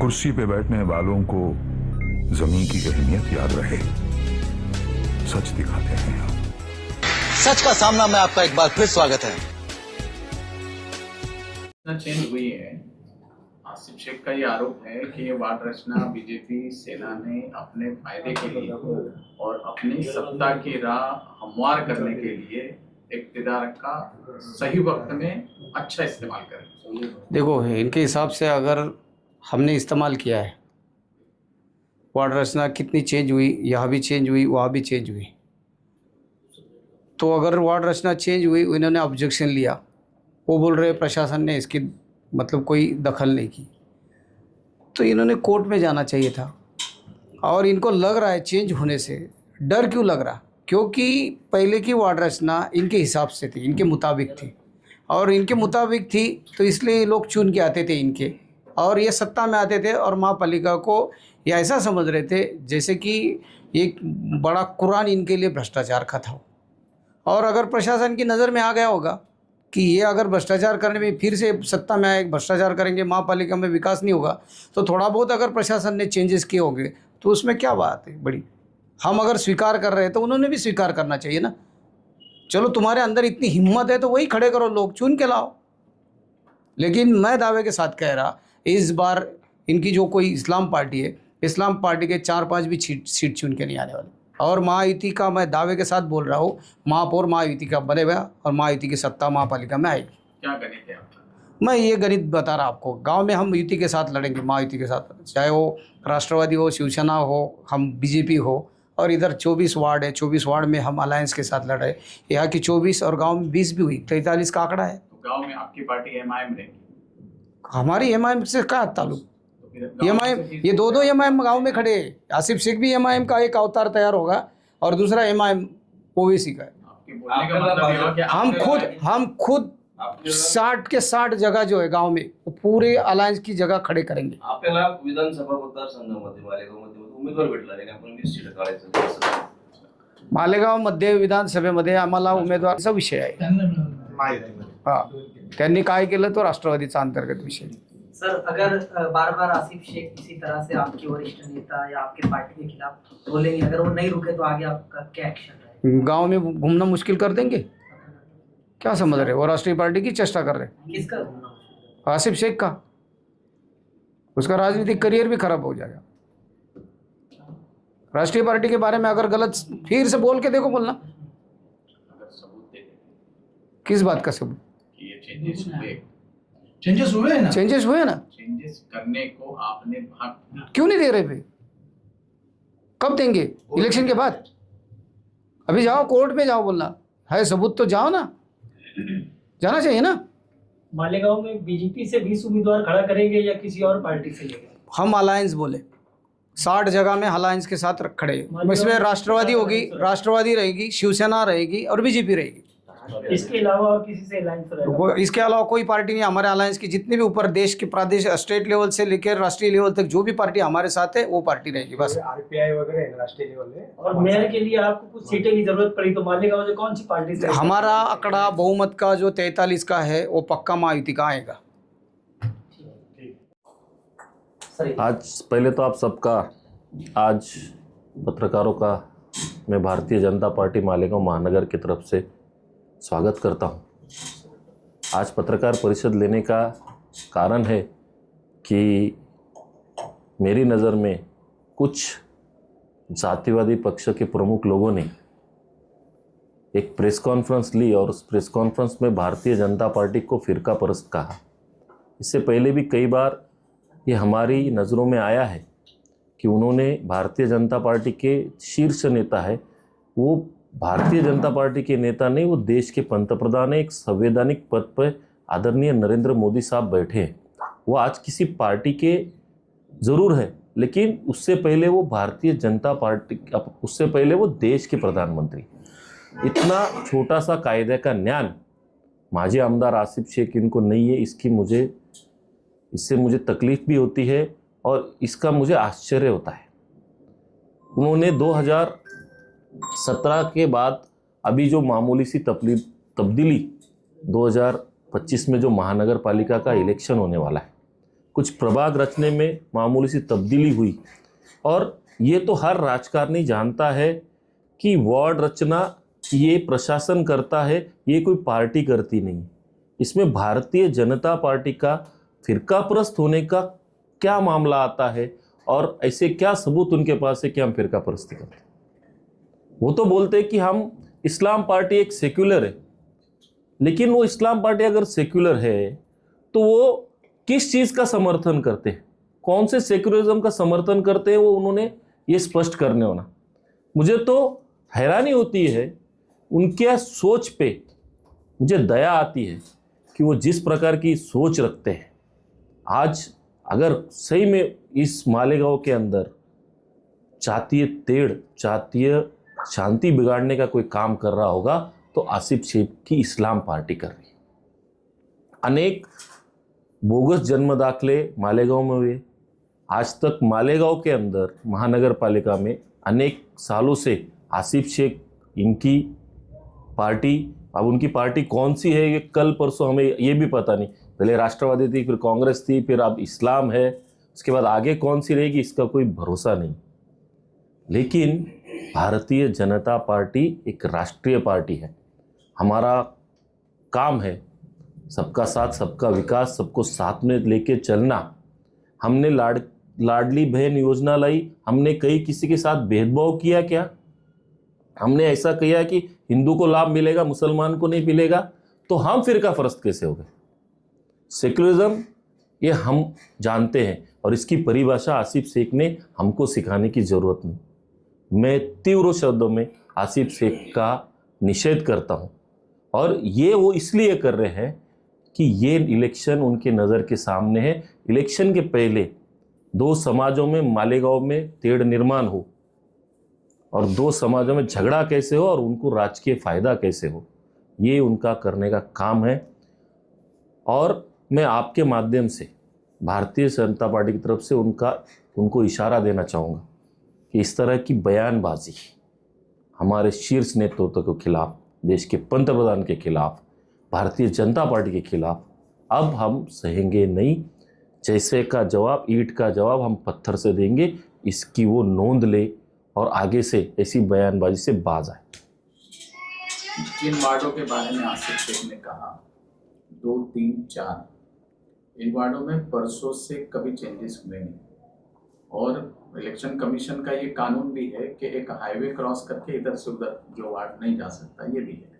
कुर्सी पे बैठने वालों को जमीन की अहमियत याद रहे, सच दिखाते हैं हम। सच का सामना में आपका एक बार फिर स्वागत है। चेंज हुई है। आसिफ शेख का ये आरोप है कि ये वार्ड रचना बीजेपी सेना ने अपने फायदे के लिए और अपनी सत्ता की राह हमवार करने के लिए इक्तिदार का सही वक्त में अच्छा इस्तेमाल करें। देखो, इनके हिसाब से अगर हमने इस्तेमाल किया है, वार्ड रचना कितनी चेंज हुई, यहाँ भी चेंज हुई, वहाँ भी चेंज हुई, तो अगर वार्ड रचना चेंज हुई, इन्होंने ऑब्जेक्शन लिया, वो बोल रहे प्रशासन ने इसकी मतलब कोई दखल नहीं की, तो इन्होंने कोर्ट में जाना चाहिए था। और इनको लग रहा है चेंज होने से, डर क्यों लग रहा? क्योंकि पहले की वार्ड रचना इनके हिसाब से थी, इनके मुताबिक थी, और इनके मुताबिक थी तो इसलिए ये लोग चुन के आते थे इनके, और ये सत्ता में आते थे और महापालिका को ये ऐसा समझ रहे थे जैसे कि एक बड़ा कुरान इनके लिए भ्रष्टाचार का था। और अगर प्रशासन की नज़र में आ गया होगा कि ये अगर भ्रष्टाचार करने में फिर से सत्ता में आए, भ्रष्टाचार करेंगे, महापालिका में विकास नहीं होगा, तो थोड़ा बहुत अगर प्रशासन ने चेंजेस किए होंगे तो उसमें क्या बात है बड़ी। हम अगर स्वीकार कर रहे हैं तो उन्होंने भी स्वीकार करना चाहिए ना। चलो, तुम्हारे अंदर इतनी हिम्मत है तो वही खड़े करो, लोग चुन के लाओ। लेकिन मैं दावे के साथ कह रहा, इस बार इनकी जो कोई इस्लाम पार्टी है, इस्लाम पार्टी के 4-5 भी सीट चुन के नहीं आने वाले। और महायुति का मैं दावे के साथ बोल रहा हूँ, महापौर महायुति का बनेगा और महायुति की सत्ता महापालिका में आएगी। क्या गणित है आपका? मैं ये गणित बता रहा आपको। गांव में हम युति के साथ लड़ेंगे, महायुति के साथ, चाहे वो राष्ट्रवादी हो, शिवसेना हो, हम बीजेपी हो। और इधर 24 वार्ड है, 24 वार्ड में हम अलायंस के साथ लड़ रहे हैं। यहाँ की 24 और गाँव में 20 भी हुई, 43 का आंकड़ा है। तो गांव में आपकी पार्टी एमआईएम रहेगी? हमारी एमआईएम से क्या ताल्लुक? एमआईएम, ये दो एमआईएम गांव में खड़े हैं। आसिफ शेख भी एमआईएम का एक अवतार तैयार होगा और दूसरा एमआईएम ओवैसी का है। आपके बोलने का मतलब ये हुआ कि हम खुद 60 के 60 जगह जो है गांव में, वो पूरे अलायंस की जगह खड़े करेंगे। आपल्याला विधानसभा मतदारसंघामध्ये मालेगावमध्ये उमेदवार भेटला नाही, आपण 20 सीट काढायचं। मालेगाव मध्ये विधानसभेमध्ये आम्हाला उमेदवाराचा विषय आहे। हाँ, त्यांनी काय केलं तो राष्ट्रवादीचा अंतर्गत विषय। सर, अगर बार बार आसिफ शेख इसी तरह से आपके वरिष्ठ नेता या आपके पार्टी के खिलाफ बोलेंगे, अगर वो नहीं रुके तो आगे आपका क्या एक्शन रहेगा? गांव में घूमना मुश्किल कर देंगे? क्या समझ रहे? वो राष्ट्रीय पार्टी की चेष्टा कर रहे हैं। किसका? आसिफ शेख का। उसका राजनीतिक करियर भी खराब हो जाएगा। राष्ट्रीय पार्टी के बारे में अगर गलत फिर से बोल के देखो, बोलना। अगर सबूत दे किस बात का सबूत? कि ये चेंजेस हुए, चेंजेस हुए हैं ना? चेंजेस हुए ना? चेंजेस करने को आपने भाग क्यों नहीं दे रहे फिर? कब देंगे? इलेक्शन के बाद? अभी जाओ कोर्ट में, जाओ, बोलना है सबूत तो जाओ ना, जाना चाहिए ना। मालेगांव में बीजेपी से 20 उम्मीदवार खड़ा करेंगे या किसी और पार्टी से लेंगे? हम अलायंस बोले 60 जगह में अलायंस के साथ खड़े। इसमें राष्ट्रवादी होगी, राष्ट्रवादी रहेगी, शिवसेना रहेगी और बीजेपी रहेगी। इसके अलावा और किसी से अलायंस रहेगा? इसके अलावा कोई पार्टी नहीं। हमारे अलायंस की जितनी भी ऊपर देश के प्रादेश स्टेट लेवल से लेकर राष्ट्रीय लेवल तक जो भी पार्टी हमारे साथ है वो पार्टी रहेगी बस। आरपीआई वगैरह राष्ट्रीय लेवल में। और मेयर के लिए आपको कुछ सीटें की जरूरत पड़ी तो मालेगांव से कौन सी पार्टी से? हमारा आंकड़ा बहुमत का जो 43 का है वो पक्का महायुति का आएगा। आज पहले तो आप सबका, आज पत्रकारों का मैं भारतीय जनता पार्टी मालेगांव महानगर की तरफ से स्वागत करता हूं। आज पत्रकार परिषद लेने का कारण है कि मेरी नज़र में कुछ जातिवादी पक्ष के प्रमुख लोगों ने एक प्रेस कॉन्फ्रेंस ली और उस प्रेस कॉन्फ्रेंस में भारतीय जनता पार्टी को फिरका परस्त कहा। इससे पहले भी कई बार ये हमारी नज़रों में आया है कि उन्होंने भारतीय जनता पार्टी के शीर्ष नेता है, वो भारतीय जनता पार्टी के नेता नहीं, वो देश के पंतप्रधान है, एक संवैधानिक पद पर आदरणीय नरेंद्र मोदी साहब बैठे हैं। वो आज किसी पार्टी के ज़रूर है, लेकिन उससे पहले वो भारतीय जनता पार्टी, उससे पहले वो देश के प्रधानमंत्री। इतना छोटा सा कायदे का ज्ञान माजी आमदार आसिफ शेख इनको नहीं है। इससे मुझे तकलीफ़ भी होती है और इसका मुझे आश्चर्य होता है। उन्होंने 2017 के बाद अभी जो मामूली सी तब्दीली 2025 में जो महानगर पालिका का इलेक्शन होने वाला है, कुछ प्रभाग रचने में मामूली सी तब्दीली हुई। और ये तो हर राजकारणी जानता है कि वार्ड रचना ये प्रशासन करता है, ये कोई पार्टी करती नहीं। इसमें भारतीय जनता पार्टी का फिरकापरस्त होने का क्या मामला आता है और ऐसे क्या सबूत उनके पास है कि हम फिरकापरस्ती करते हैं? वो तो बोलते हैं कि हम इस्लाम पार्टी एक सेक्युलर है, लेकिन वो इस्लाम पार्टी अगर सेक्युलर है तो वो किस चीज़ का समर्थन करते हैं, कौन से सेक्युलरिज्म का समर्थन करते हैं, वो उन्होंने ये स्पष्ट करने होना। मुझे तो हैरानी होती है उनके सोच पे, मुझे दया आती है कि वो जिस प्रकार की सोच रखते हैं। आज अगर सही में इस मालेगांव के अंदर जातीय तेड़, जातीय शांति बिगाड़ने का कोई काम कर रहा होगा तो आसिफ शेख की इस्लाम पार्टी कर रही है। अनेक बोगस जन्म दाखले मालेगांव में हुए। आज तक मालेगांव के अंदर महानगर पालिका में अनेक सालों से आसिफ शेख इनकी पार्टी, अब उनकी पार्टी कौन सी है ये कल परसों हमें ये भी पता नहीं। पहले राष्ट्रवादी थी, फिर कांग्रेस थी, फिर अब इस्लाम है, उसके बाद आगे कौन सी रहेगी इसका कोई भरोसा नहीं। लेकिन भारतीय जनता पार्टी एक राष्ट्रीय पार्टी है। हमारा काम है सबका साथ, सबका विकास, सबको साथ में लेके चलना। हमने लाडली बहन योजना लाई, हमने कहीं किसी के साथ भेदभाव किया क्या? हमने ऐसा किया कि हिंदू को लाभ मिलेगा मुसलमान को नहीं मिलेगा? तो हम फिरकापरस्त कैसे हो गए? सेक्युलरिज्म ये हम जानते हैं और इसकी परिभाषा आसिफ शेख ने हमको सिखाने की ज़रूरत नहीं। मैं तीव्र शब्दों में आसिफ शेख का निषेध करता हूँ और ये वो इसलिए कर रहे हैं कि ये इलेक्शन उनके नज़र के सामने है। इलेक्शन के पहले दो समाजों में मालेगांव में तेड़ निर्माण हो और दो समाजों में झगड़ा कैसे हो और उनको राजकीय फायदा कैसे हो, ये उनका करने का काम है। और मैं आपके माध्यम से भारतीय जनता पार्टी की तरफ से उनको इशारा देना चाहूँगा कि इस तरह की बयानबाजी हमारे शीर्ष नेतृत्व के खिलाफ, देश के पंतप्रधान के खिलाफ, भारतीय जनता पार्टी के खिलाफ अब हम सहेंगे नहीं। जैसे का जवाब, ईंट का जवाब हम पत्थर से देंगे, इसकी वो नोंद ले और आगे से ऐसी बयानबाजी से बाज आए। जिन वार्डों के बारे में आसिफ शेख ने कहा 2, 3, 4, इन वार्डों में परसों से कभी चेंजेस हुए नहीं। और इलेक्शन कमीशन का ये कानून भी है कि एक हाईवे क्रॉस करके इधर से उधर जो वार्ड नहीं जा सकता, ये भी है।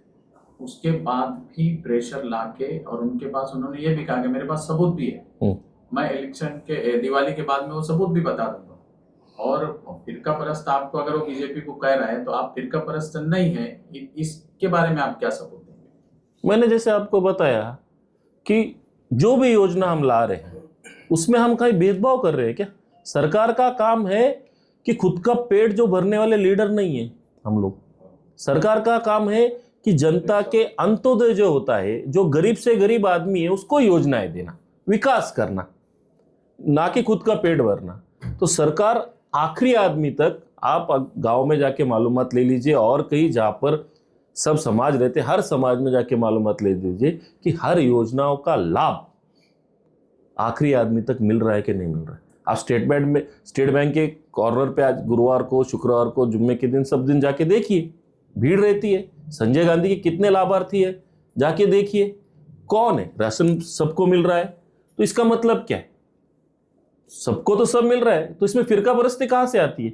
उसके बाद भी प्रेशर लाके और उनके पास उन्होंने ये भी कहा कि मेरे पास सबूत भी है, मैं इलेक्शन के दिवाली के बाद में वो सबूत भी बता दूंगा। और फिरका परस्त आपको अगर वो बीजेपी को कह रहा है तो आप फिरका परस्त नहीं है, इसके बारे में आप क्या सबूत देंगे? मैंने जैसे आपको बताया कि जो भी योजना हम ला रहे हैं उसमें हम कहीं भेदभाव कर रहे हैं क्या? सरकार का काम है कि खुद का पेट जो भरने वाले लीडर नहीं है हम लोग। सरकार का काम है कि जनता के अंत्योदय जो होता है, जो गरीब से गरीब आदमी है, उसको योजनाएं देना, विकास करना, ना कि खुद का पेट भरना। तो सरकार आखिरी आदमी तक, आप गांव में जाके मालूमात ले लीजिए और कहीं जहाँ पर सब समाज रहते, हर समाज में जाके मालूमात ले लीजिए कि हर योजनाओं का लाभ आखिरी आदमी तक मिल रहा है कि नहीं मिल रहा है। आप स्टेट बैंक के कॉर्नर पे आज गुरुवार को, शुक्रवार को, जुम्मे के दिन, सब दिन जाके देखिए, भीड़ रहती है। संजय गांधी के कितने लाभार्थी है, जाके देखिए कौन है। राशन सबको मिल रहा है, तो इसका मतलब क्या है? सबको तो सब मिल रहा है, तो इसमें फिरका परस्ती कहाँ से आती है?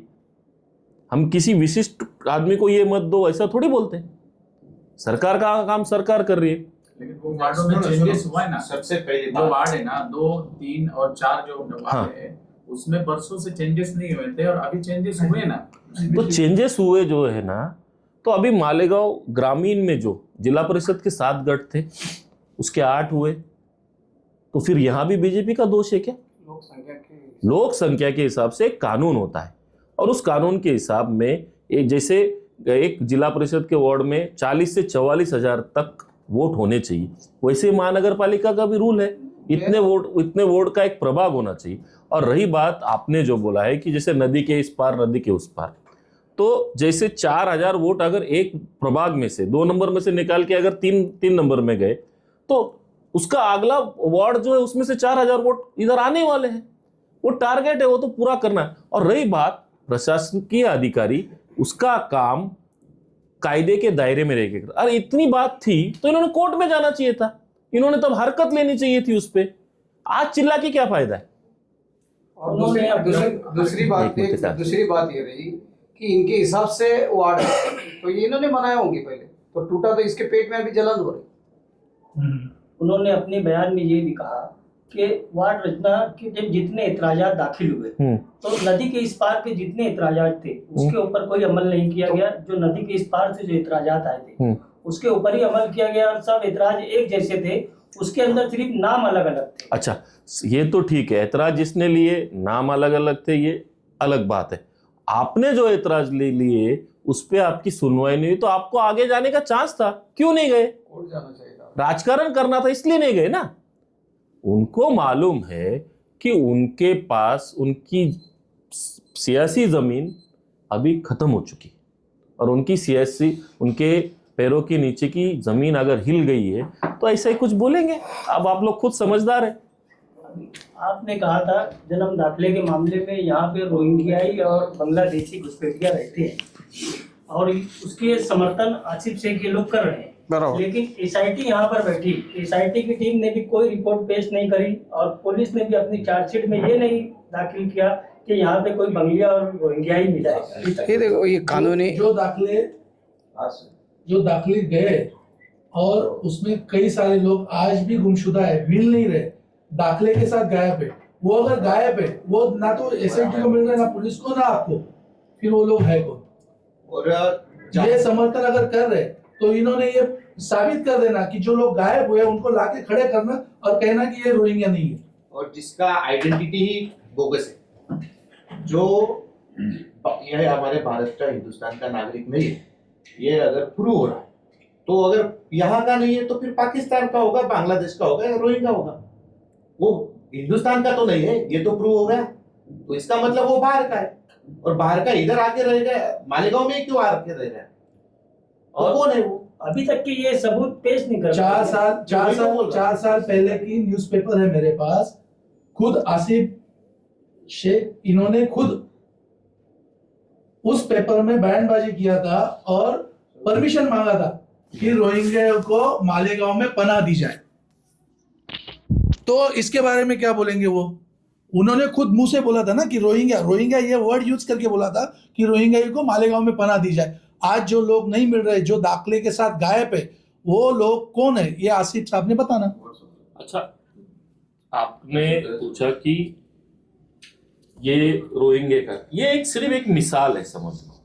हम किसी विशिष्ट आदमी को ये मत दो ऐसा थोड़ी बोलते हैं। सरकार का काम सरकार कर रही है। लेकिन वो वार्डों में चेंजेस हुआ है ना, सबसे पहले जो वार्ड है ना 2, 3 और 4 जो वार्ड है उसमें बरसों से चेंजेस नहीं हुए थे और अभी चेंजेस हुए ना। तो चेंजेस हुए जो है ना, तो अभी मालेगांव ग्रामीण में जो जिला परिषद के 7 गढ़ थे उसके 8 हुए, तो फिर यहाँ भी बीजेपी का दोष है क्या? लोक संख्या के हिसाब से एक कानून होता है और उस कानून के हिसाब में एक जैसे एक जिला परिषद के वार्ड में 40 से 44 हजार तक वोट होने चाहिए, वैसे महानगर पालिका का भी रूल है, इतने वोट का एक प्रभाग होना चाहिए। और रही बात आपने जो बोला है कि जैसे नदी के इस पार नदी के उस पार, तो जैसे 4000 वोट अगर एक प्रभाग में से 2 नंबर में से निकाल के अगर 3 नंबर में गए तो उसका अगला वार्ड जो है उसमें से 4000 वोट इधर आने वाले हैं। वो टारगेट है, वो तो पूरा करना है। और रही बात प्रशासकीय अधिकारी, उसका काम कायदे के दायरे में रह के, अरे इतनी बात थी तो इन्होंने कोर्ट में जाना चाहिए था, इन्होंने तब हरकत लेनी चाहिए थी उस पर। आज चिल्ला के क्या फायदा है। और दूसरी बात ये रही कि इनके हिसाब से वार्ड तो ये इन्होंने बनाया होंगे पहले, तो टूटा तो इसके पेट में अभी जलन हो रही। उन्होंने अपने बयान में ये भी कहा कि वार्ड रचना के जब जितने एतराजात दाखिल हुए तो नदी के इस पार के जितने एतराजात थे उसके ऊपर कोई अमल नहीं किया गया। जो नदी के इस पार से जो एतराजात आए थे उसके ऊपर ही अमल किया गया और सब एतराज एक जैसे थे, उसके अंदर सिर्फ नाम अलग अलग थे। अच्छा, ये तो ठीक है, एतराज जिसने लिए नाम अलग अलग थे ये अलग बात है। आपने जो एतराज ले लिए उस पर आपकी सुनवाई नहीं हुई तो आपको आगे जाने का चांस था, क्यों नहीं गए? कोर्ट जाना चाहिए था, राजकारण करना था इसलिए नहीं गए ना। उनको मालूम है कि उनके पास उनकी सियासी जमीन अभी खत्म हो चुकी और उनकी सियासी, उनके पैरों के नीचे की जमीन अगर हिल गई है तो ऐसा ही कुछ बोलेंगे। अब आप लोग खुद समझदार है। आपने कहा था जन्म दाखिले के मामले में यहाँ पे रोहिंग्याई और बांग्लादेशी घुसपैठिया रहते हैं और उसके समर्थन आसिफ शेख के लोग कर रहे हैं, लेकिन एसआईटी यहाँ पर बैठी, एसआईटी की टीम ने भी कोई रिपोर्ट पेश नहीं करी और पुलिस ने भी अपनी चार्जशीट में ये नहीं दाखिल किया कि यहाँ पे कोई बंगलिया और रोहिंग्याई मिला है। ये देखो ये कानूनी जो दाखिले गए और उसमें कई सारे लोग आज भी गुमशुदा है, मिल नहीं रहे, दाखिले के साथ गायब है। वो अगर गायब है, वो ना तो एसआईटी को मिल रहा है, ना पुलिस को, ना आपको, फिर वो लोग है कौन? और ये समर्थन अगर कर रहे तो इन्होंने ये साबित कर देना कि जो लोग गायब हुए उनको लाके खड़े करना और कहना कि ये रोहिंग्या नहीं है। और जिसका आइडेंटिटी ही बोगस है, जो ये हमारे भारत का, हिंदुस्तान का नागरिक नहीं है, ये अगर प्रूव हो रहा है तो अगर यहाँ का नहीं है तो फिर पाकिस्तान का होगा, बांग्लादेश का होगा या रोहिंग्या होगा। वो हिंदुस्तान का तो नहीं है, ये तो प्रूव हो गया। तो इसका मतलब वो बाहर का है और बाहर का इधर आके रह गया, मालेगांव में क्यों आके रह रहा है? और कौन है वो? अभी तक के ये सबूत पेश नहीं कर। 4 साल पहले की न्यूज़पेपर है मेरे पास, खुद आसिफ शेख इन्होंने खुद उस पेपर में बयानबाजी किया था और परमिशन मांगा था कि रोहिंग्या को मालेगांव में पनाह दी जाए। तो इसके बारे में क्या बोलेंगे वो? उन्होंने खुद मुंह से बोला था ना कि रोहिंग्या ये वर्ड यूज करके बोला था कि रोहिंग्या को मालेगांव में पनाह दी जाए। आज जो लोग नहीं मिल रहे, जो दाखिले के साथ गायब है, वो लोग कौन है? ये आसिफ साहब ने बताना। अच्छा, आपने पूछा कि ये रोहिंग्या का, ये एक सिर्फ एक मिसाल है, समझ लो,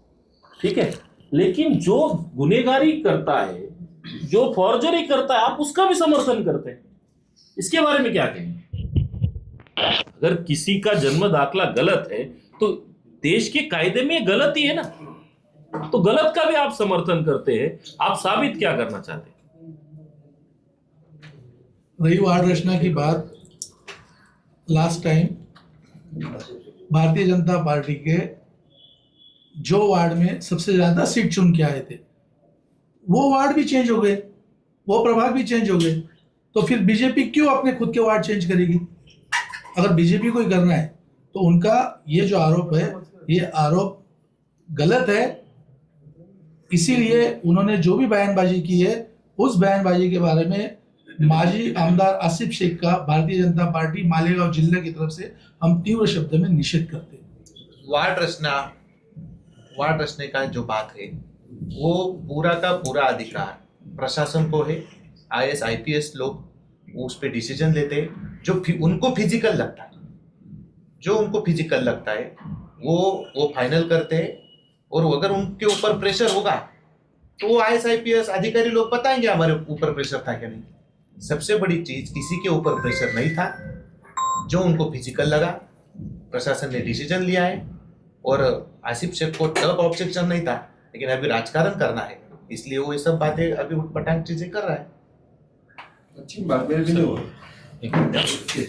ठीक है। लेकिन जो गुनहगारी करता है, जो फॉर्जरी करता है, आप उसका भी समर्थन करते हैं। इसके बारे में क्या कहेंगे? अगर किसी का जन्म दाखला गलत है तो देश के कायदे में ये गलत ही है ना, तो गलत का भी आप समर्थन करते हैं। आप साबित क्या करना चाहते हैं? रही वार्ड रचना की बात, last time Bharatiya Janata party के जो वार्ड में सबसे ज्यादा सीट चुन के आए थे, वो वार्ड भी चेंज हो गए, वो प्रभाग भी चेंज हो गए। तो फिर बीजेपी क्यों अपने खुद के वार्ड चेंज करेगी? अगर बीजेपी को ही करना है तो उनका ये जो आरोप है, ये आरोप गलत है। इसीलिए उन्होंने जो भी बयानबाजी की है, उस बयानबाजी के बारे में माजी आमदार आसिफ शेख का भारतीय जनता पार्टी मालेगांव जिले की तरफ से हम तीव्र शब्द में निषेध करते हैं। वार्ड रचने का जो बात है, वो पूरा का पूरा अधिकार प्रशासन को है। IAS IPS लोग उस पर डिसीजन लेते हैं, जो उनको फिजिकल लगता है, वो फाइनल करते हैं। और अगर उनके ऊपर प्रेशर होगा तो वो IAS IPS अधिकारी लोग बताएंगे हमारे ऊपर प्रेशर था क्या नहीं। सबसे बड़ी चीज, किसी के ऊपर प्रेशर नहीं था, जो उनको फिजिकल लगा, प्रशासन ने डिसीजन लिया है। और आसिफ शेख को तब ऑब्जेक्शन नहीं था, लेकिन अभी राजकारण करना है, इसलिए वो ये सब बातें अभी उठपटांग चीजें कर रहा है। अच्छी बात है।